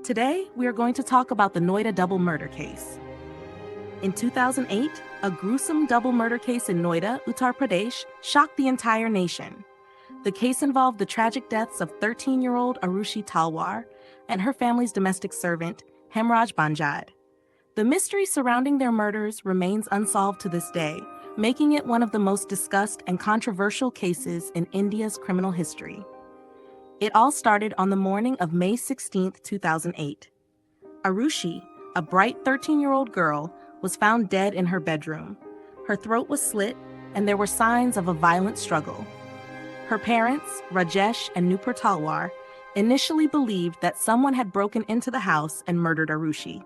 Today, we are going to talk about the Noida double murder case. In 2008, a gruesome double murder case in Noida, Uttar Pradesh, shocked the entire nation. The case involved the tragic deaths of 13-year-old Aarushi Talwar and her family's domestic servant, Hemraj. The mystery surrounding their murders remains unsolved to this day, making it one of the most discussed and controversial cases in India's criminal history. It all started on the morning of May 16, 2008. Aarushi, a bright 13-year-old girl, was found dead in her bedroom. Her throat was slit, and there were signs of a violent struggle. Her parents, Rajesh and Nupur Talwar, initially believed that someone had broken into the house and murdered Aarushi.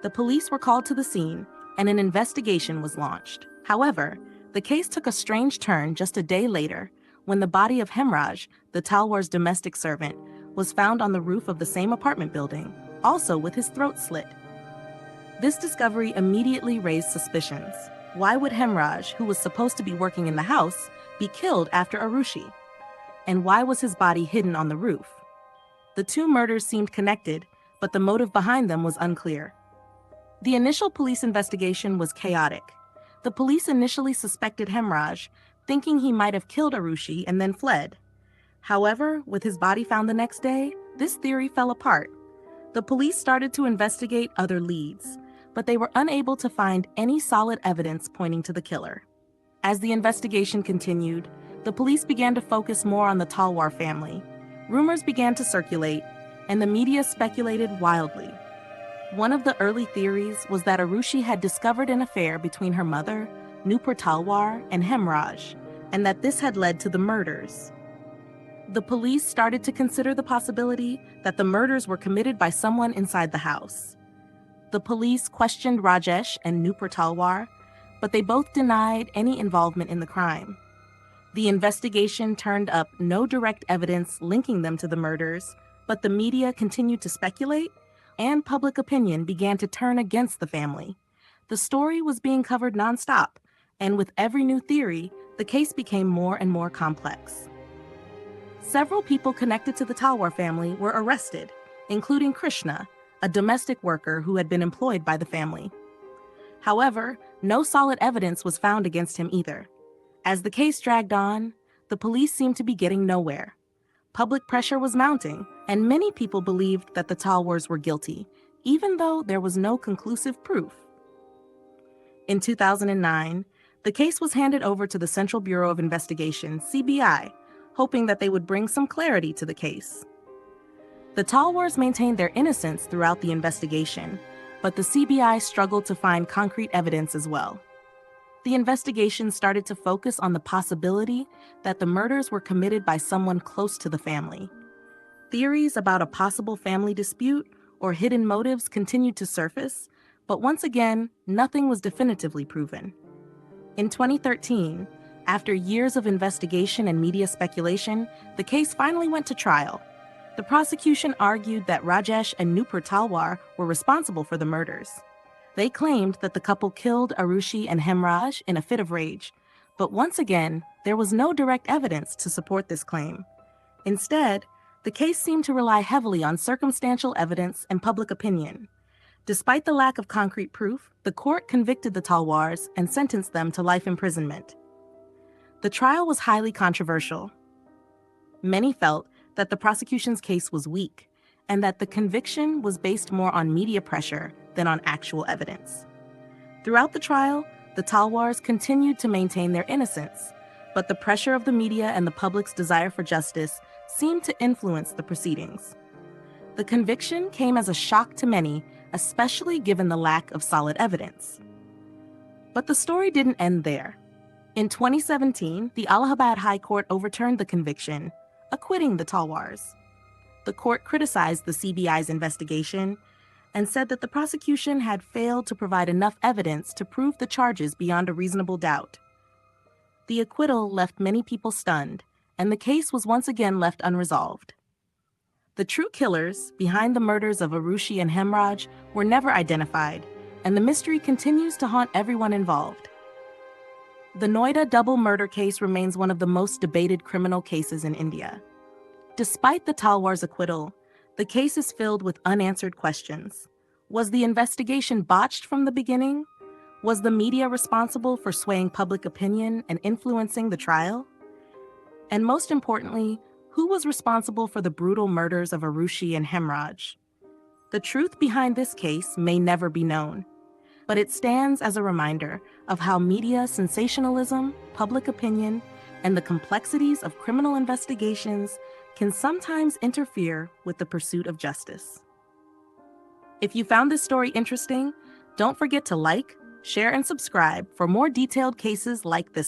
The police were called to the scene, and an investigation was launched. However, the case took a strange turn just a day later when the body of Hemraj, the Talwar's domestic servant, was found on the roof of the same apartment building, also with his throat slit. This discovery immediately raised suspicions. Why would Hemraj, who was supposed to be working in the house, be killed after Aarushi? And why was his body hidden on the roof? The two murders seemed connected, but the motive behind them was unclear. The initial police investigation was chaotic. The police initially suspected Hemraj, thinking he might have killed Aarushi and then fled. However, with his body found the next day, this theory fell apart. The police started to investigate other leads, but they were unable to find any solid evidence pointing to the killer. As the investigation continued, the police began to focus more on the Talwar family. Rumors began to circulate, and the media speculated wildly. One of the early theories was that Aarushi had discovered an affair between her mother, Nupur Talwar, and Hemraj, and that this had led to the murders. The police started to consider the possibility that the murders were committed by someone inside the house. The police questioned Rajesh and Nupur Talwar, but they both denied any involvement in the crime. The investigation turned up no direct evidence linking them to the murders, but the media continued to speculate, and public opinion began to turn against the family. The story was being covered nonstop, and with every new theory, the case became more and more complex. Several people connected to the Talwar family were arrested, including Krishna, a domestic worker who had been employed by the family. However, no solid evidence was found against him either. As the case dragged on, the police seemed to be getting nowhere. Public pressure was mounting, and many people believed that the Talwars were guilty, even though there was no conclusive proof. In 2009, the case was handed over to the Central Bureau of Investigation, CBI, hoping that they would bring some clarity to the case. The Talwars maintained their innocence throughout the investigation, but the CBI struggled to find concrete evidence as well. The investigation started to focus on the possibility that the murders were committed by someone close to the family. Theories about a possible family dispute or hidden motives continued to surface, but once again, nothing was definitively proven. In 2013, after years of investigation and media speculation, the case finally went to trial. The prosecution argued that Rajesh and Nupur Talwar were responsible for the murders. They claimed that the couple killed Aarushi and Hemraj in a fit of rage, but once again, there was no direct evidence to support this claim. Instead, the case seemed to rely heavily on circumstantial evidence and public opinion. Despite the lack of concrete proof, the court convicted the Talwars and sentenced them to life imprisonment. The trial was highly controversial. Many felt that the prosecution's case was weak, and that the conviction was based more on media pressure than on actual evidence. Throughout the trial, the Talwars continued to maintain their innocence, but the pressure of the media and the public's desire for justice seemed to influence the proceedings. The conviction came as a shock to many, especially given the lack of solid evidence. But the story didn't end there. In 2017, the Allahabad High Court overturned the conviction, acquitting the Talwars. The court criticized the CBI's investigation and said that the prosecution had failed to provide enough evidence to prove the charges beyond a reasonable doubt. The acquittal left many people stunned, and the case was once again left unresolved. The true killers behind the murders of Aarushi and Hemraj were never identified, and the mystery continues to haunt everyone involved. The Noida double murder case remains one of the most debated criminal cases in India. Despite the Talwar's acquittal, The case is filled with unanswered questions. Was the investigation botched from the beginning? Was the media responsible for swaying public opinion and influencing the trial? And most importantly, who was responsible for the brutal murders of Aarushi and Hemraj? The truth behind this case may never be known, but it stands as a reminder of how media sensationalism, public opinion, and the complexities of criminal investigations can sometimes interfere with the pursuit of justice. If you found this story interesting, don't forget to like, share, and subscribe for more detailed cases like this.